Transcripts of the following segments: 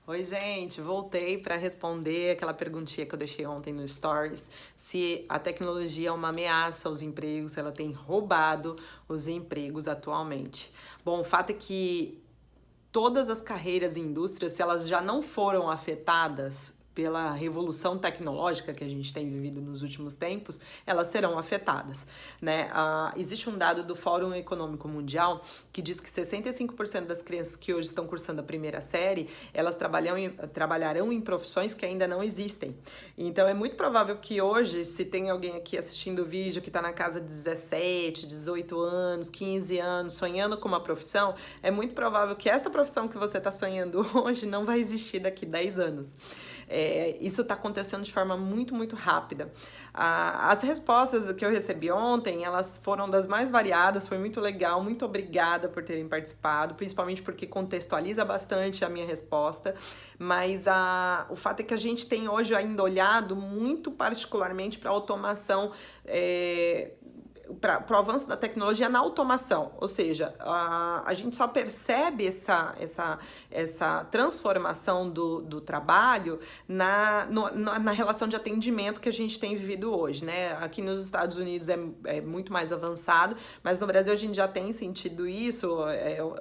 Oi, gente, voltei para responder aquela perguntinha que eu deixei ontem no Stories, se a tecnologia é uma ameaça aos empregos, se ela tem roubado os empregos atualmente. Bom, o fato é que todas as carreiras e indústrias, se elas já não foram afetadas pela revolução tecnológica que a gente tem vivido nos últimos tempos, elas serão afetadas, né? Existe um dado do Fórum Econômico Mundial que diz que 65% das crianças que hoje estão cursando a primeira série, elas trabalharão em profissões que ainda não existem. Então é muito provável que hoje, se tem alguém aqui assistindo o vídeo que está na casa de 17, 18 anos, 15 anos, sonhando com uma profissão, é muito provável que esta profissão que você está sonhando hoje não vai existir daqui 10 anos. Isso está acontecendo de forma muito, muito rápida. As respostas que eu recebi ontem, elas foram das mais variadas, foi muito legal, muito obrigada por terem participado, principalmente porque contextualiza bastante a minha resposta, mas o fato é que a gente tem hoje ainda olhado muito particularmente para a automação, para o avanço da tecnologia na automação, ou seja, a gente só percebe essa transformação do trabalho na relação de atendimento que a gente tem vivido hoje, né? Aqui nos Estados Unidos é muito mais avançado, mas no Brasil a gente já tem sentido isso.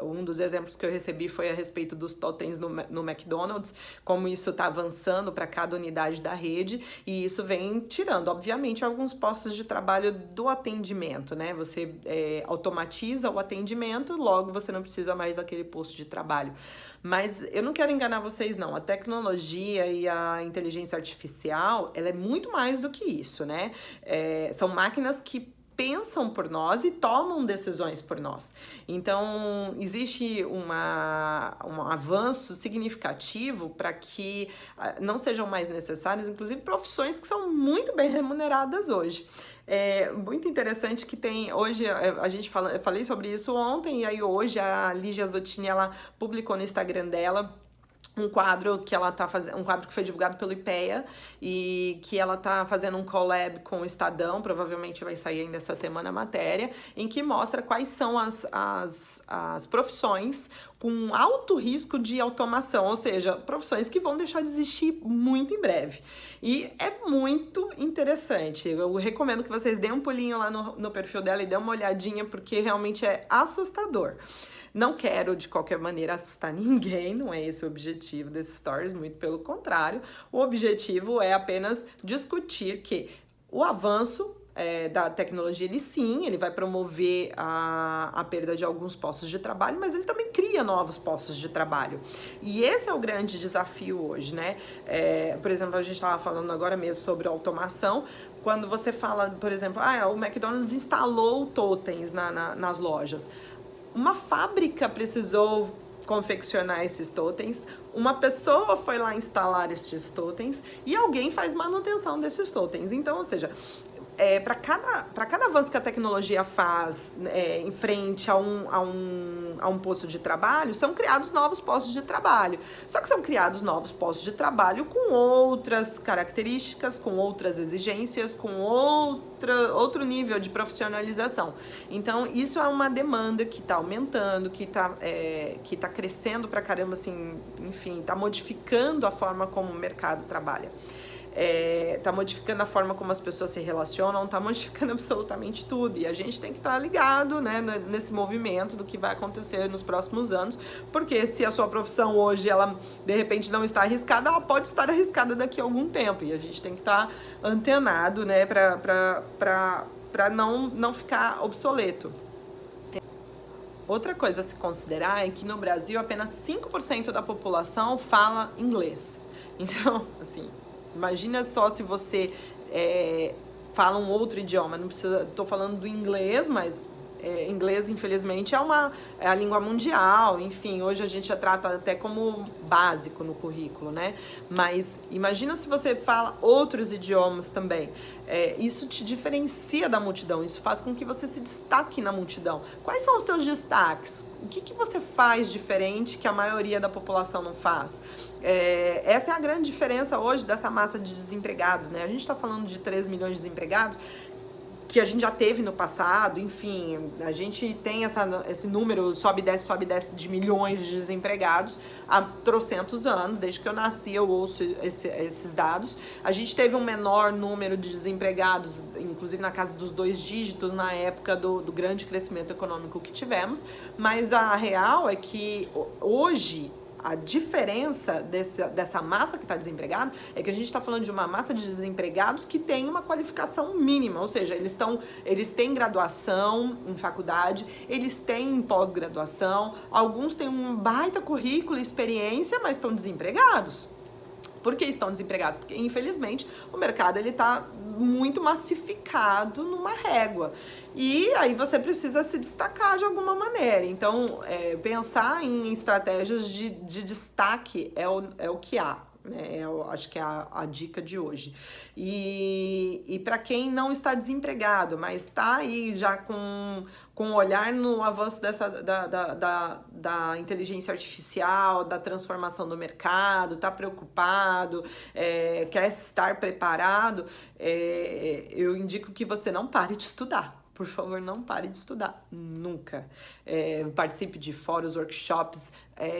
Um dos exemplos que eu recebi foi a respeito dos totens no McDonald's, como isso está avançando para cada unidade da rede, e isso vem tirando, obviamente, alguns postos de trabalho do atendimento, né? Você automatiza o atendimento, logo você não precisa mais daquele posto de trabalho. Mas eu não quero enganar vocês, não. A tecnologia e a inteligência artificial, ela é muito mais do que isso, né? São máquinas que pensam por nós e tomam decisões por nós. Então, existe um avanço significativo para que não sejam mais necessárias, inclusive, profissões que são muito bem remuneradas hoje. É muito interessante que tem, hoje, eu falei sobre isso ontem, e aí hoje a Lígia Zottini, ela publicou no Instagram dela um quadro que ela tá fazendo, um quadro que foi divulgado pelo IPEA e que ela tá fazendo um collab com o Estadão, provavelmente vai sair ainda essa semana a matéria, em que mostra quais são as profissões com alto risco de automação, ou seja, profissões que vão deixar de existir muito em breve. E é muito interessante. Eu recomendo que vocês deem um pulinho lá no perfil dela e dêem uma olhadinha, porque realmente é assustador. Não quero, de qualquer maneira, assustar ninguém, não é esse o objetivo desses stories, muito pelo contrário. O objetivo é apenas discutir que o avanço da tecnologia, ele vai promover a perda de alguns postos de trabalho, mas ele também cria novos postos de trabalho. E esse é o grande desafio hoje, né? Por exemplo, a gente estava falando agora mesmo sobre automação. Quando você fala, por exemplo, o McDonald's instalou totens nas lojas. Uma fábrica precisou confeccionar esses totens, uma pessoa foi lá instalar esses totens e alguém faz manutenção desses totens. Então, ou seja, para cada avanço que a tecnologia faz em frente a um posto de trabalho, são criados novos postos de trabalho. Só que são criados novos postos de trabalho com outras características, com outras exigências, com outro nível de profissionalização. Então, isso é uma demanda que está aumentando, que tá crescendo pra caramba, assim, enfim, está modificando a forma como o mercado trabalha. Tá modificando a forma como as pessoas se relacionam, tá modificando absolutamente tudo, e a gente tem que estar ligado, né, nesse movimento do que vai acontecer nos próximos anos, porque se a sua profissão hoje, ela de repente não está arriscada, ela pode estar arriscada daqui a algum tempo, e a gente tem que estar antenado, né, para não ficar obsoleto. Outra coisa a se considerar é que no Brasil apenas 5% da população fala inglês. Então, assim, imagina só se você fala um outro idioma. Não precisa, tô falando do inglês, mas inglês, infelizmente, é a língua mundial. Enfim, hoje a gente já trata até como básico no currículo, né? Mas imagina se você fala outros idiomas também. Isso te diferencia da multidão, isso faz com que você se destaque na multidão. Quais são os teus destaques? O que você faz diferente que a maioria da população não faz? Essa é a grande diferença hoje dessa massa de desempregados, né? A gente está falando de 3 milhões de desempregados que a gente já teve no passado, enfim, a gente tem esse número sobe e desce de milhões de desempregados há trocentos anos, desde que eu nasci eu ouço esses dados. A gente teve um menor número de desempregados, inclusive na casa dos 2 dígitos, na época do grande crescimento econômico que tivemos, mas a real é que hoje a diferença dessa massa que está desempregada é que a gente está falando de uma massa de desempregados que tem uma qualificação mínima, ou seja, eles têm graduação em faculdade, eles têm pós-graduação, alguns têm um baita currículo e experiência, mas estão desempregados. Por que estão desempregados? Porque, infelizmente, o mercado está muito massificado numa régua. E aí você precisa se destacar de alguma maneira. Então, pensar em estratégias de destaque é o que há. Eu acho que é a dica de hoje. E para quem não está desempregado, mas está aí já com um olhar no avanço da inteligência artificial, da transformação do mercado, está preocupado, quer estar preparado, eu indico que você não pare de estudar. Por favor, não pare de estudar, nunca. Participe de fóruns, workshops,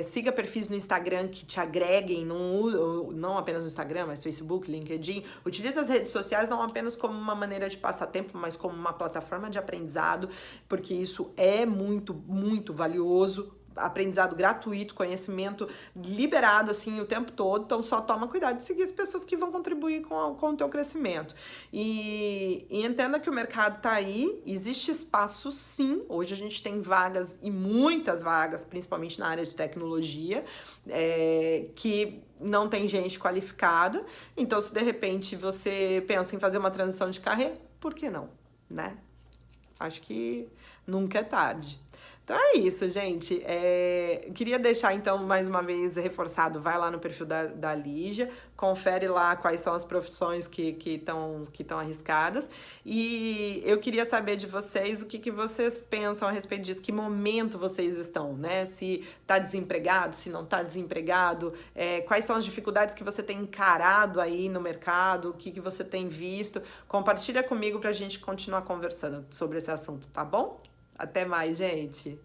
siga perfis no Instagram que te agreguem, não apenas no Instagram, mas Facebook, LinkedIn. Utilize as redes sociais não apenas como uma maneira de passar tempo, mas como uma plataforma de aprendizado, porque isso é muito, muito valioso. Aprendizado gratuito, conhecimento liberado assim o tempo todo, então só toma cuidado de seguir as pessoas que vão contribuir com o teu crescimento. E entenda que o mercado tá aí, existe espaço sim, hoje a gente tem vagas e muitas vagas, principalmente na área de tecnologia, que não tem gente qualificada, então se de repente você pensa em fazer uma transição de carreira, por que não, né? Acho que nunca é tarde. Então é isso, gente. Queria deixar, então, mais uma vez reforçado, vai lá no perfil da Lígia, confere lá quais são as profissões que estão arriscadas. E eu queria saber de vocês o que vocês pensam a respeito disso, que momento vocês estão, né? Se está desempregado, se não está desempregado, quais são as dificuldades que você tem encarado aí no mercado, o que você tem visto. Compartilha comigo para a gente continuar conversando sobre esse assunto, tá bom? Até mais, gente!